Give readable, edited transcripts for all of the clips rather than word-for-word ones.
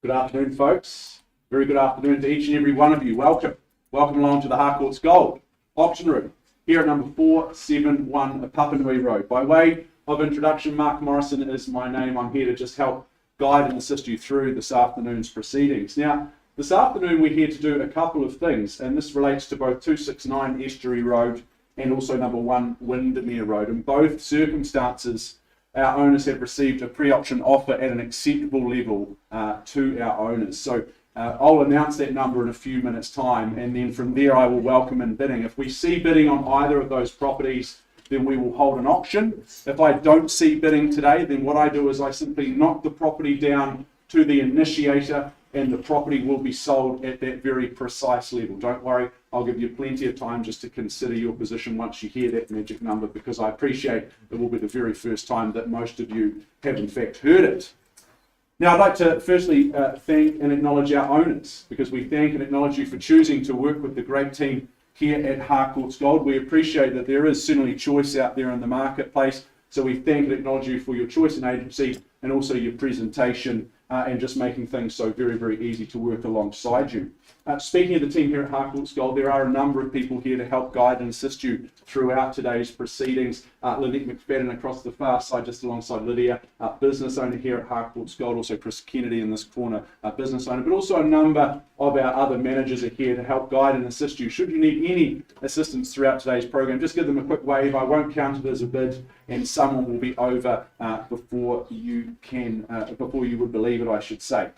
Good afternoon, folks. Very good afternoon to each and every one of you. Welcome. Welcome along to the Harcourts Gold auction room here at number 471 Papanui Road. By way of introduction, Mark Morrison is my name. I'm here to just help guide and assist you through this afternoon's proceedings. Now, this afternoon we're here to do a couple of things, and this relates to both 269 Estuary Road and also number 1 Windermere Road. In both circumstances, our owners have received a pre-auction offer at an acceptable level to our owners. So I'll announce that number in a few minutes' time, and then from there I will welcome in bidding. If we see bidding on either of those properties, then we will hold an auction. If I don't see bidding today, then what I do is I simply knock the property down to the initiator, and the property will be sold at that very precise level. Don't worry, I'll give you plenty of time just to consider your position once you hear that magic number, because I appreciate it will be the very first time that most of you have in fact heard it. Now, I'd like to firstly thank and acknowledge our owners, because we thank and acknowledge you for choosing to work with the great team here at Harcourts Gold. We appreciate that there is certainly choice out there in the marketplace, so we thank and acknowledge you for your choice and agency and also your presentation and just making things so very, very easy to work alongside you. Speaking of the team here at Harcourts Gold, there are a number of people here to help guide and assist you throughout today's proceedings. Lynette McFadden across the far side, just alongside Lydia, business owner here at Harcourts Gold, also Chris Kennedy in this corner, business owner, but also a number of our other managers are here to help guide and assist you. Should you need any assistance throughout today's program, just give them a quick wave. I won't count it as a bid, and someone will be over before you would believe it, I should say.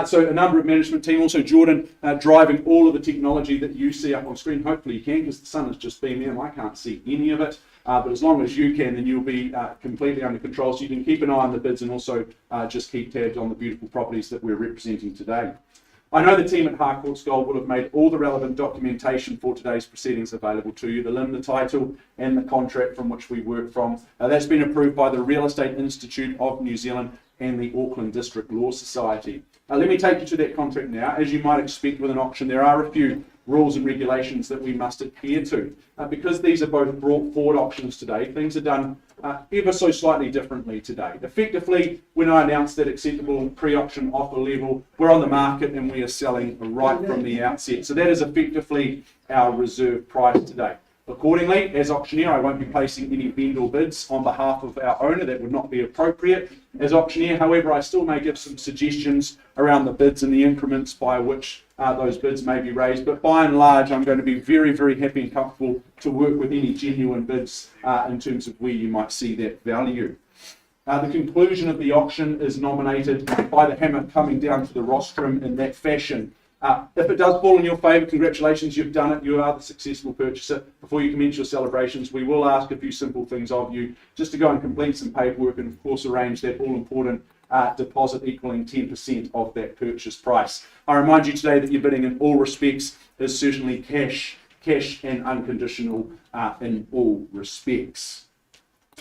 So a number of management team, also Jordan driving all of the technology that you see up on screen. Hopefully you can, because the sun has just been there and I can't see any of it. But as long as you can, then you'll be completely under control, so you can keep an eye on the bids and also just keep tabs on the beautiful properties that we're representing today. I know the team at Harcourts Gold will have made all the relevant documentation for today's proceedings available to you, the LIM, the title and the contract from which we work from. That's been approved by the Real Estate Institute of New Zealand and the Auckland District Law Society. Let me take you to that contract now. As you might expect with an auction, there are a few rules and regulations that we must adhere to. Because these are both brought forward auctions today, things are done ever so slightly differently today. Effectively, when I announce that acceptable pre-auction offer level, we're on the market and we are selling right from the outset. So that is effectively our reserve price today. Accordingly, as auctioneer, I won't be placing any vendor bids on behalf of our owner. That would not be appropriate. As auctioneer, however, I still may give some suggestions around the bids and the increments by which those bids may be raised. But by and large, I'm going to be very, very happy and comfortable to work with any genuine bids in terms of where you might see that value. The conclusion of the auction is nominated by the hammer coming down to the rostrum in that fashion. If it does fall in your favour, congratulations, you've done it. You are the successful purchaser. Before you commence your celebrations, we will ask a few simple things of you, just to go and complete some paperwork and, of course, arrange that all-important deposit equaling 10% of that purchase price. I remind you today that your bidding in all respects is certainly cash and unconditional in all respects.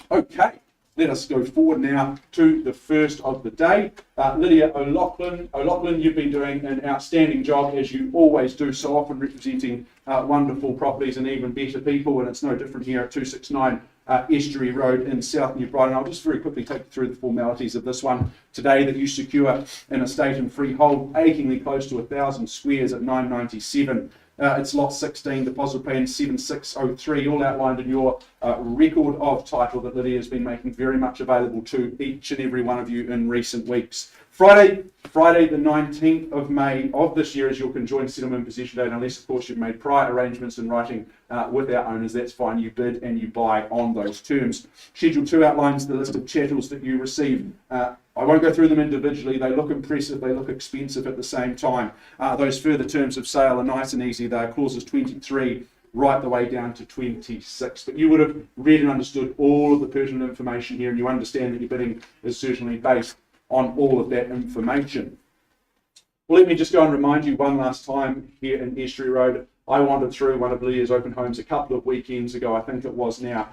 Okay. Let us go forward now to the first of the day. Lydia O'Loughlin, you've been doing an outstanding job, as you always do so often, representing wonderful properties and even better people, and it's no different here at 269 Estuary Road in South New Brighton. I'll just very quickly take you through the formalities of this one today, that you secure an estate and freehold achingly close to 1,000 squares at 997. It's lot 16, deposit plan 7603, all outlined in your record of title that Lydia has been making very much available to each and every one of you in recent weeks. Friday the 19th of May of this year is your conjoined settlement possession date, unless of course you've made prior arrangements in writing with our owners. That's fine, you bid and you buy on those terms. Schedule 2 outlines the list of chattels that you receive. I won't go through them individually. They look impressive, they look expensive at the same time. Those further terms of sale are nice and easy. They are clauses 23 right the way down to 26. But you would have read and understood all of the pertinent information here, and you understand that your bidding is certainly based on all of that information. Well, let me just go and remind you one last time here in Estuary Road. I wandered through one of Lydia's open homes a couple of weekends ago, I think it was now.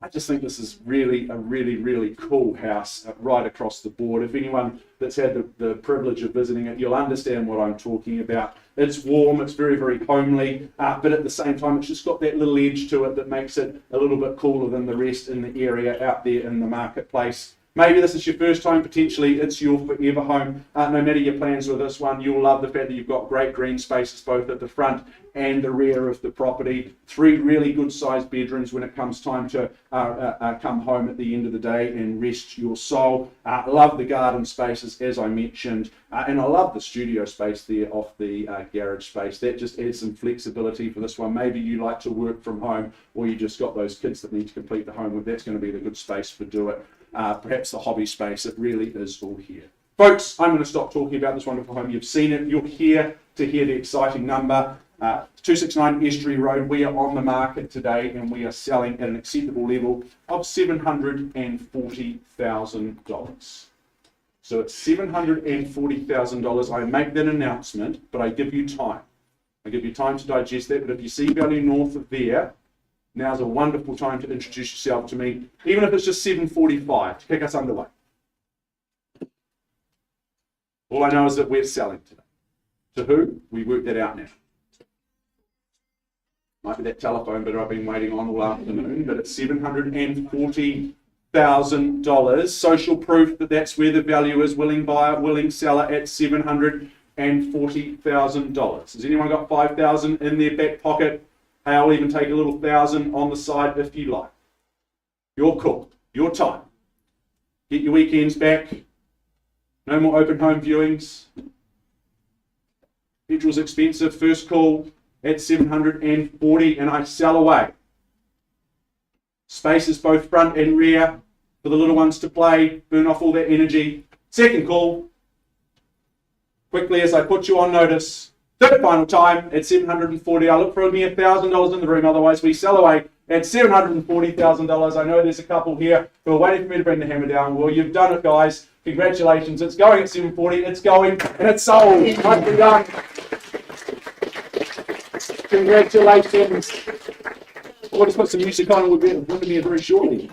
I just think this is really a really cool house right across the board. If anyone that's had the privilege of visiting it, you'll understand what I'm talking about. It's warm, it's very homely, but at the same time it's just got that little edge to it that makes it a little bit cooler than the rest in the area out there in the marketplace. Maybe this is your first time, potentially it's your forever home. No matter your plans with this one, you'll love the fact that you've got great green spaces both at the front and the rear of the property. 3 really good sized bedrooms when it comes time to come home at the end of the day and rest your soul. Love the garden spaces, as I mentioned, and I love the studio space there off the garage space. That just adds some flexibility for this one. Maybe you like to work from home, or you just got those kids that need to complete the homework. That's going to be the good space for do it. Perhaps the hobby space. It really is all here. Folks, I'm going to stop talking about this wonderful home. You've seen it. You're here to hear the exciting number. 269 Estuary Road. We are on the market today and we are selling at an acceptable level of $740,000. So it's $740,000. I make that announcement, but I give you time. I give you time to digest that. But if you see value north of there, now's a wonderful time to introduce yourself to me, even if it's just 745 to kick us underway. All I know is that we're selling today. To who? We work that out now. Might be that telephone bidder I've been waiting on all afternoon, but it's $740,000. Social proof that that's where the value is. Willing buyer, willing seller at $740,000. Has anyone got $5,000 in their back pocket? Hey, I'll even take a little $1,000 on the side if you like. Your call, your time. Get your weekends back. No more open home viewings. Petrol's expensive. First call at $740,000 and I sell away. Spaces both front and rear for the little ones to play, burn off all that energy. Second call. Quickly as I put you on notice. Third final time at $740,000. I look for me $1,000 in the room, otherwise we sell away at $740,000. I know there's a couple here who are waiting for me to bring the hammer down. Well, you've done it, guys. Congratulations. It's going at $740,000. It's going and it's sold. Nicely done. Congratulations. We'll just put some music on and we'll be here very shortly.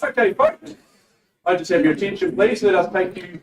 Okay, folks, I just have your attention, please. Let us take you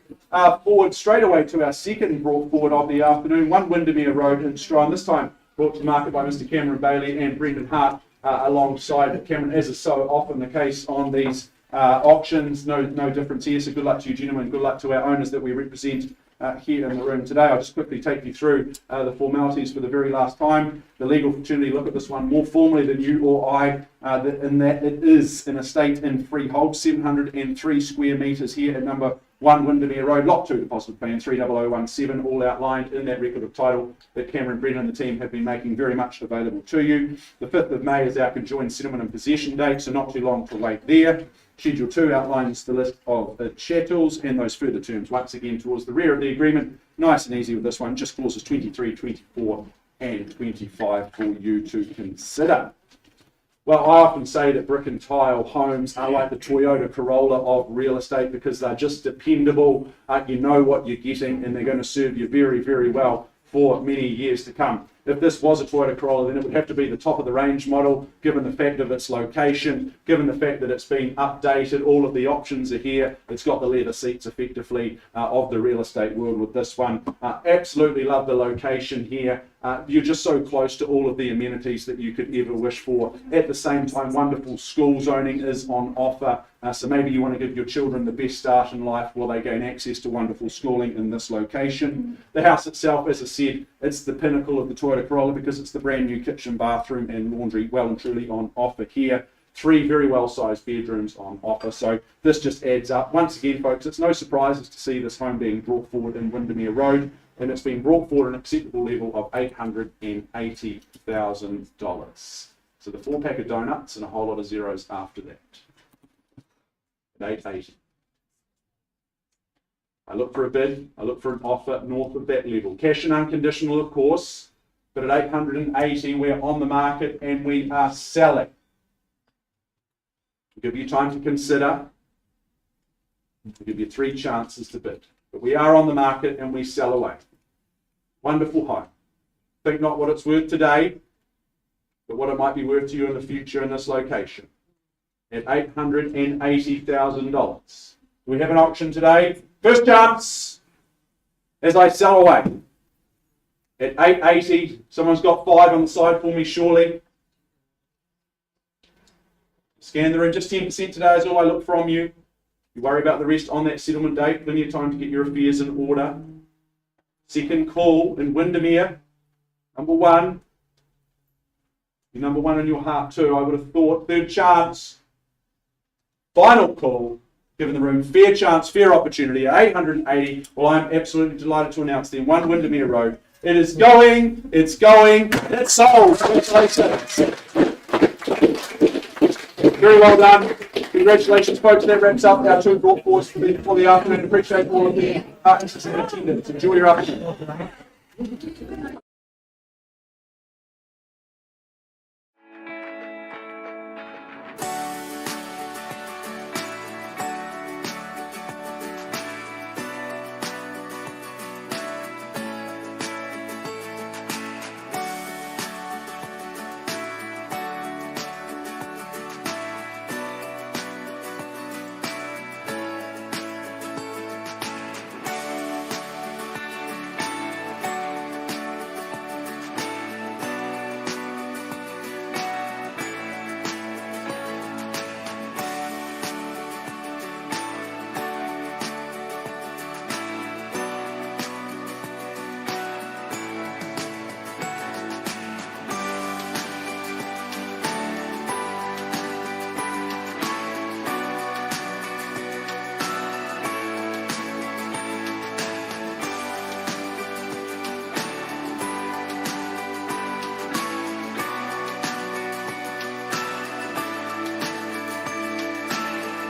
forward straight away to our second brought forward of the afternoon, 1 Windermere Road in Strine, this time brought to market by Mr. Cameron Bailey and Brendan Hart alongside Cameron, as is so often the case on these auctions. No difference here, so good luck to you, gentlemen. Good luck to our owners that we represent here in the room today. I'll just quickly take you through the formalities for the very last time. The legal fraternity look at this one more formally than you or I, in that it is an estate in freehold, 703 square metres here at number 1 Windermere Road, Lot 2 Deposit Plan 30017, all outlined in that record of title that Cameron, Brennan and the team have been making very much available to you. The 5th of May is our conjoined settlement and possession date, so not too long to wait there. Schedule 2 outlines the list of the chattels and those further terms once again towards the rear of the agreement. Nice and easy with this one, just clauses 23, 24 and 25 for you to consider. Well, I often say that brick and tile homes are like the Toyota Corolla of real estate because they're just dependable. You know what you're getting and they're going to serve you very, very well for many years to come. If this was a Toyota Corolla, then it would have to be the top of the range model, given the fact of its location, given the fact that it's been updated, all of the options are here. It's got the leather seats effectively of the real estate world with this one. Absolutely love the location here. You're just so close to all of the amenities that you could ever wish for. At the same time, wonderful school zoning is on offer. So maybe you want to give your children the best start in life while they gain access to wonderful schooling in this location. The house itself, as I said, it's the pinnacle of the Toyota Corolla because it's the brand new kitchen, bathroom and laundry well and truly on offer here. 3 very well-sized bedrooms on offer. So this just adds up. Once again, folks, it's no surprises to see this home being brought forward in Windermere Road, and it's been brought forward at an acceptable level of $880,000. So the 4-pack of donuts and a whole lot of zeros after that. At $880. I look for a bid, I look for an offer north of that level. Cash and unconditional, of course, but at $880, we're on the market and we are selling. I'll give you time to consider. I'll give you 3 chances to bid. But we are on the market and we sell away. Wonderful home. Think not what it's worth today, but what it might be worth to you in the future in this location. At $880,000. Do we have an auction today? First chance as I sell away. At $880, someone's got 5 on the side for me, surely. Scan the room, just 10% today is all I look from you. You worry about the rest on that settlement date, plenty of time to get your affairs in order. Second call in Windermere, number 1. You're number 1 in your heart too, I would have thought. Third chance. Final call, given the room, fair chance, fair opportunity at $880. Well, I'm absolutely delighted to announce then 1 Windermere Road. It is going, it's sold. Congratulations. Very well done. Congratulations, folks. That wraps up our 2 brought forward for the afternoon. Appreciate all of the interest and attendance. Enjoy your afternoon.